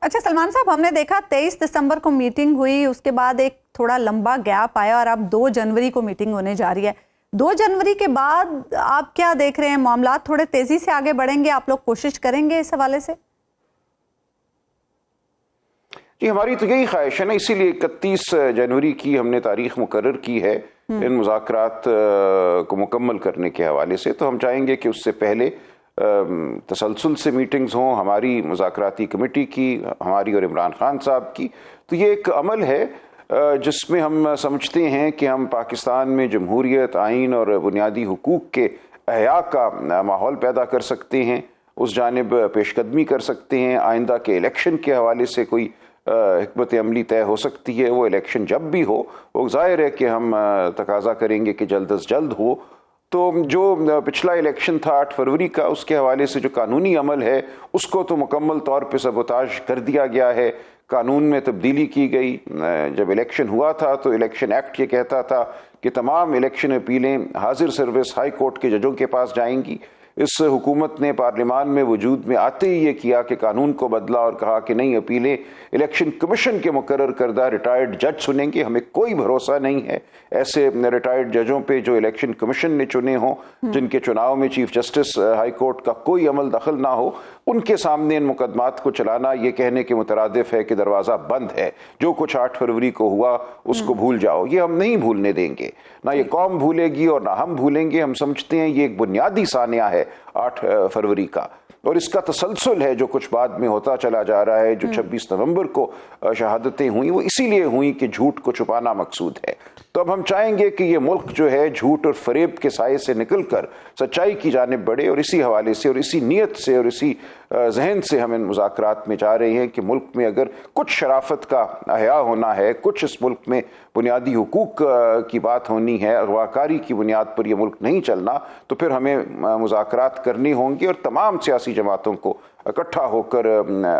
اچھا سلمان صاحب، ہم نے دیکھا 23 دسمبر کو میٹنگ ہوئی، اس کے بعد ایک تھوڑا لمبا گیپ آیا اور اب 2 جنوری کو میٹنگ ہونے جا رہی ہے. 2 جنوری کے بعد آپ کیا دیکھ رہے ہیں؟ معاملات تھوڑے تیزی سے آگے بڑھیں گے؟ آپ لوگ کوشش کریں گے اس حوالے سے؟ جی ہماری تو یہی خواہش ہے نا، اسی لیے 31 جنوری کی ہم نے تاریخ مقرر کی ہے ان مذاکرات کو مکمل کرنے کے حوالے سے. تو ہم چاہیں گے کہ اس سے پہلے تسلسل سے میٹنگز ہوں، ہماری مذاکراتی کمیٹی کی، ہماری اور عمران خان صاحب کی. تو یہ ایک عمل ہے جس میں ہم سمجھتے ہیں کہ ہم پاکستان میں جمہوریت، آئین اور بنیادی حقوق کے احیاء کا ماحول پیدا کر سکتے ہیں، اس جانب پیش قدمی کر سکتے ہیں. آئندہ کے الیکشن کے حوالے سے کوئی حکمت عملی طے ہو سکتی ہے. وہ الیکشن جب بھی ہو، وہ ظاہر ہے کہ ہم تقاضا کریں گے کہ جلد از جلد ہو. تو جو پچھلا الیکشن تھا 8 فروری کا، اس کے حوالے سے جو قانونی عمل ہے اس کو تو مکمل طور پہ سبوتاژ کر دیا گیا ہے. قانون میں تبدیلی کی گئی. جب الیکشن ہوا تھا تو الیکشن ایکٹ یہ کہتا تھا کہ تمام الیکشن اپیلیں حاضر سروس ہائی کورٹ کے ججوں کے پاس جائیں گی. اس حکومت نے پارلیمان میں وجود میں آتے ہی یہ کیا کہ قانون کو بدلا اور کہا کہ نہیں، اپیلیں الیکشن کمیشن کے مقرر کردہ ریٹائرڈ جج سنیں گے. ہمیں کوئی بھروسہ نہیں ہے ایسے ریٹائرڈ ججوں پہ جو الیکشن کمیشن نے چنے ہوں، جن کے چناؤ میں چیف جسٹس ہائی کورٹ کا کوئی عمل دخل نہ ہو. ان کے سامنے ان مقدمات کو چلانا یہ کہنے کے مترادف ہے کہ دروازہ بند ہے، جو کچھ 8 فروری کو ہوا اس کو بھول جاؤ. یہ ہم نہیں بھولنے دیں گے، نہ یہ قوم بھولے گی اور نہ ہم بھولیں گے. ہم سمجھتے ہیں یہ ایک بنیادی سانحہ ہے 8 فروری کا، اور اس کا تسلسل ہے جو کچھ بعد میں ہوتا چلا جا رہا ہے. جو 26 نومبر کو شہادتیں ہوئیں وہ اسی لیے ہوئیں کہ جھوٹ کو چھپانا مقصود ہے. تو اب ہم چاہیں گے کہ یہ ملک جو ہے جھوٹ اور فریب کے سائے سے نکل کر سچائی کی جانب بڑھے، اور اسی حوالے سے اور اسی نیت سے اور اسی ذہن سے ہم ان مذاکرات میں جا رہے ہیں کہ ملک میں اگر کچھ شرافت کا احیاء ہونا ہے، کچھ اس ملک میں بنیادی حقوق کی بات ہونی ہے، اغواکاری کی بنیاد پر یہ ملک نہیں چلنا، تو پھر ہمیں مذاکرات کرنے ہوں گے اور تمام سیاسی جماعتوں کو اکٹھا ہو کر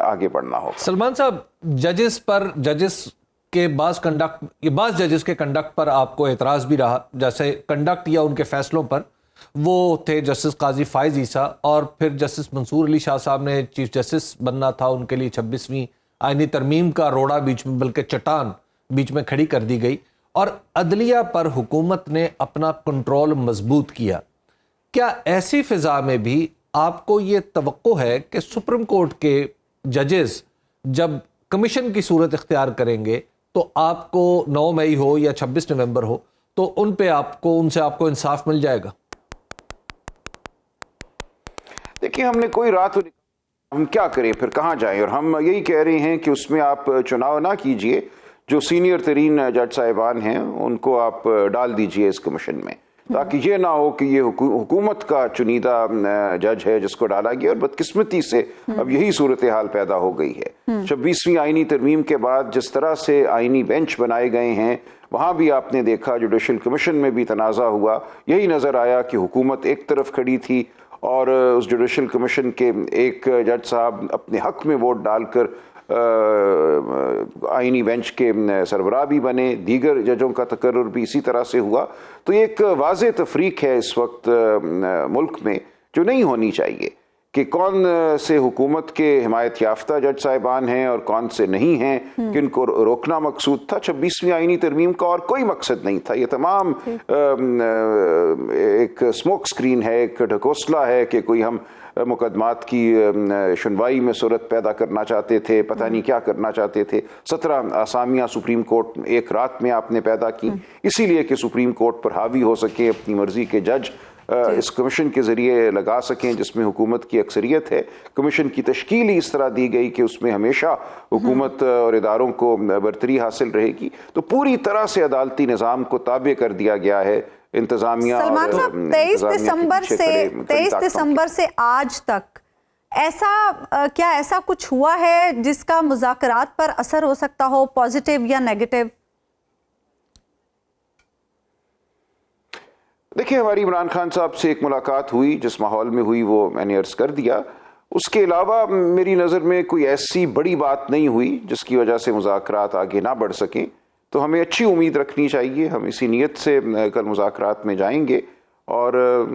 آگے بڑھنا ہوگا. سلمان صاحب، ججز کے بعض ججز کے کنڈکٹ پر آپ کو اعتراض بھی رہا، جیسے کنڈکٹ یا ان کے فیصلوں پر. وہ تھے جسٹس قاضی فائز عیسیٰ، اور پھر جسٹس منصور علی شاہ صاحب نے چیف جسٹس بننا تھا، ان کے لیے 26ویں آئینی ترمیم کا روڑا بیچ میں، بلکہ چٹان بیچ میں کھڑی کر دی گئی، اور عدلیہ پر حکومت نے اپنا کنٹرول مضبوط کیا. کیا ایسی فضا میں بھی آپ کو یہ توقع ہے کہ سپریم کورٹ کے ججز جب کمیشن کی صورت اختیار کریں گے تو آپ کو 9 مئی ہو یا 26 نومبر ہو تو ان سے آپ کو انصاف مل جائے گا؟ دیکھیں، ہم نے کوئی رات ہم کیا کریں، پھر کہاں جائیں؟ اور ہم یہی کہہ رہے ہیں کہ اس میں آپ چناؤ نہ کیجئے، جو سینئر ترین جج صاحبان ہیں ان کو آپ ڈال دیجئے اس کمیشن میں، تاکہ یہ نہ ہو کہ یہ حکومت کا چنیدہ جج ہے جس کو ڈالا گیا. اور بدقسمتی سے اب یہی صورتحال پیدا ہو گئی ہے. 26ویں آئینی ترمیم کے بعد جس طرح سے آئینی بینچ بنائے گئے ہیں، وہاں بھی آپ نے دیکھا جوڈیشل کمیشن میں بھی تنازع ہوا. یہی نظر آیا کہ حکومت ایک طرف کھڑی تھی اور اس جوڈیشل کمیشن کے ایک جج صاحب اپنے حق میں ووٹ ڈال کر آئینی بینچ کے سربراہ بھی بنے، دیگر ججوں کا تقرر بھی اسی طرح سے ہوا. تو یہ ایک واضح تفریق ہے اس وقت ملک میں جو نہیں ہونی چاہیے، کہ کون سے حکومت کے حمایت یافتہ جج صاحبان ہیں اور کون سے نہیں ہیں، کن کو روکنا مقصود تھا. 26ویں آئینی ترمیم کا اور کوئی مقصد نہیں تھا. یہ تمام ایک اسموک سکرین ہے، ایک ڈھکوسلا ہے کہ کوئی ہم مقدمات کی شنوائی میں صورت پیدا کرنا چاہتے تھے، پتہ نہیں کیا کرنا چاہتے تھے. 17 آسامیاں سپریم کورٹ ایک رات میں آپ نے پیدا کی، اسی لیے کہ سپریم کورٹ پر حاوی ہو سکے، اپنی مرضی کے جج اس کمیشن کے ذریعے لگا سکیں جس میں حکومت کی اکثریت ہے. کمیشن کی تشکیل ہی اس طرح دی گئی کہ اس میں ہمیشہ حکومت اور اداروں کو برتری حاصل رہے گی. تو پوری طرح سے عدالتی نظام کو تابع کر دیا گیا ہے انتظامیہ. سلمان صاحب، 23 دسمبر سے آج تک ایسا کچھ ہوا ہے جس کا مذاکرات پر اثر ہو سکتا ہو، پازیٹیو یا نیگیٹو؟ دیکھیں، ہماری عمران خان صاحب سے ایک ملاقات ہوئی، جس ماحول میں ہوئی وہ میں نے عرض کر دیا. اس کے علاوہ میری نظر میں کوئی ایسی بڑی بات نہیں ہوئی جس کی وجہ سے مذاکرات آگے نہ بڑھ سکیں. تو ہمیں اچھی امید رکھنی چاہیے. ہم اسی نیت سے کل مذاکرات میں جائیں گے اور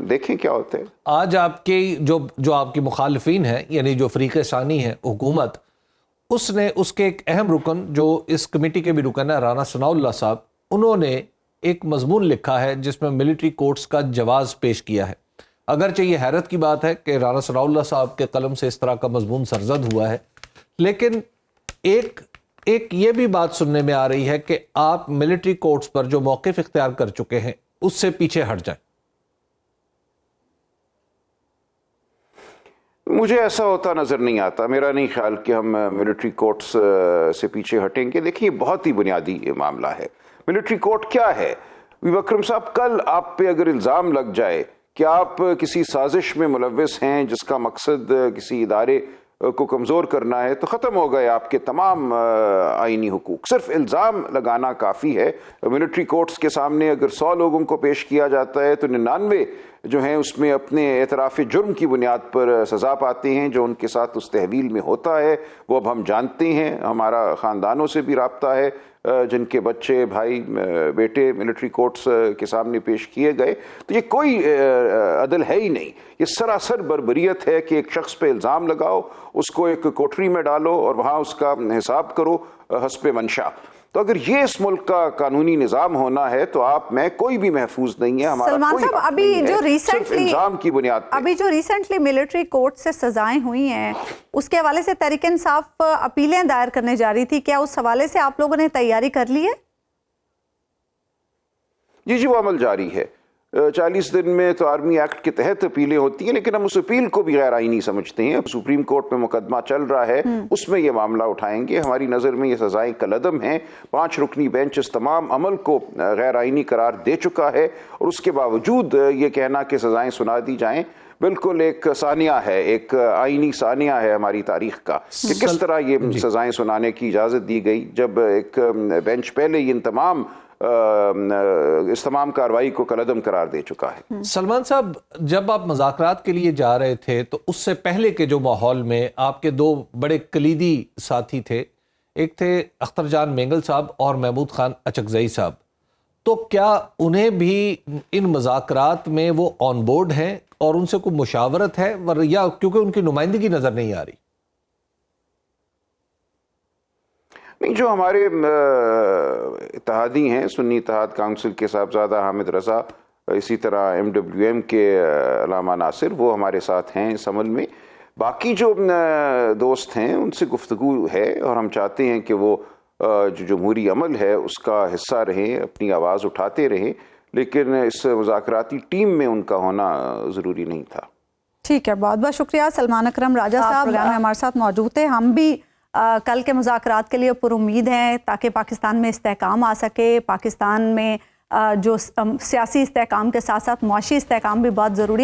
دیکھیں کیا ہوتا ہے. آج آپ کے جو آپ کی مخالفین ہیں، یعنی جو فریق ثانی ہے حکومت، اس نے اس کے ایک اہم رکن جو اس کمیٹی کے بھی رکن ہے رانا ثناء اللہ صاحب، انہوں نے ایک مضمون لکھا ہے جس میں ملٹری کورٹس کا جواز پیش کیا ہے۔ اگرچہ یہ حیرت کی بات ہے کہ رانا ثناء اللہ صاحب کے قلم سے اس طرح کا مضمون سرزد ہوا ہے، لیکن ایک یہ بھی بات سننے میں آ رہی ہے کہ آپ ملٹری کورٹس پر جو موقف اختیار کر چکے ہیں اس سے پیچھے ہٹ جائیں۔ مجھے ایسا ہوتا نظر نہیں آتا، میرا نہیں خیال کہ ہم ملٹری کورٹس سے پیچھے ہٹیں گے۔ دیکھیے بہت ہی بنیادی معاملہ ہے، ملٹری کورٹ کیا ہے؟ اکرم صاحب، کل آپ پہ اگر الزام لگ جائے کہ آپ کسی سازش میں ملوث ہیں جس کا مقصد کسی ادارے کو کمزور کرنا ہے، تو ختم ہو گئے آپ کے تمام آئینی حقوق۔ صرف الزام لگانا کافی ہے۔ ملٹری کورٹس کے سامنے اگر 100 لوگوں کو پیش کیا جاتا ہے تو 99 جو ہیں اس میں اپنے اعتراف جرم کی بنیاد پر سزا پاتے ہیں۔ جو ان کے ساتھ اس تحویل میں ہوتا ہے وہ اب ہم جانتے ہیں، ہمارا خاندانوں سے بھی رابطہ ہے جن کے بچے، بھائی، بیٹے ملٹری کورٹس کے سامنے پیش کیے گئے۔ تو یہ کوئی عدل ہے ہی نہیں، یہ سراسر بربریت ہے کہ ایک شخص پہ الزام لگاؤ، اس کو ایک کوٹری میں ڈالو اور وہاں اس کا حساب کرو حسب منشا۔ تو اگر یہ اس ملک کا قانونی نظام ہونا ہے تو آپ میں کوئی بھی محفوظ نہیں ہے، ہمارا سلمان کوئی صاحب، حق ابھی نہیں ہے، جو صرف ریسنٹلی الزام کی بنیاد پہ۔ ابھی جو ریسنٹلی ملٹری کورٹ سے سزائیں ہوئی ہیں اس کے حوالے سے تحریک انصاف اپیلیں دائر کرنے جا رہی تھی، کیا اس حوالے سے آپ لوگوں نے تیاری کر لی ہے؟ جی وہ عمل جاری ہے۔ 40 دن میں تو آرمی ایکٹ کے تحت اپیلیں ہوتی ہیں، لیکن ہم اس اپیل کو بھی غیر آئینی سمجھتے ہیں۔ سپریم کورٹ میں مقدمہ چل رہا ہے، اس میں یہ معاملہ اٹھائیں گے۔ ہماری نظر میں یہ سزائیں کالعدم ہیں۔ 5 رکنی بینچ اس تمام عمل کو غیر آئینی قرار دے چکا ہے، اور اس کے باوجود یہ کہنا کہ سزائیں سنا دی جائیں بالکل ایک ثانیہ ہے، ایک آئینی ثانیہ ہے ہماری تاریخ کا، کہ کس طرح یہ سزائیں سنانے کی اجازت دی گئی جب ایک بینچ پہلے ہی اس تمام کارروائی کو کالعدم قرار دے چکا ہے۔ سلمان صاحب، جب آپ مذاکرات کے لیے جا رہے تھے تو اس سے پہلے کے جو ماحول میں آپ کے 2 بڑے کلیدی ساتھی تھے، ایک تھے اختر جان مینگل صاحب اور محمود خان اچکزئی صاحب، تو کیا انہیں بھی ان مذاکرات میں وہ آن بورڈ ہیں اور ان سے کوئی مشاورت ہے، یا کیونکہ ان کی نمائندگی نظر نہیں آ رہی؟ نہیں، جو ہمارے اتحادی ہیں، سنی اتحاد کونسل کے صاحبزادہ حامد رضا، اسی طرح MWM کے علامہ ناصر، وہ ہمارے ساتھ ہیں اس عمل میں۔ باقی جو دوست ہیں ان سے گفتگو ہے، اور ہم چاہتے ہیں کہ وہ جو جمہوری عمل ہے اس کا حصہ رہیں، اپنی آواز اٹھاتے رہیں، لیکن اس مذاکراتی ٹیم میں ان کا ہونا ضروری نہیں تھا۔ ٹھیک ہے، بہت بہت شکریہ سلمان اکرم راجہ صاحب، پروگرام میں ہمارے ساتھ موجود تھے۔ ہم بھی کل کے مذاکرات کے لیے پر امید ہیں تاکہ پاکستان میں استحکام آ سکے۔ پاکستان میں جو سیاسی استحکام کے ساتھ ساتھ معاشی استحکام بھی بہت ضروری ہے۔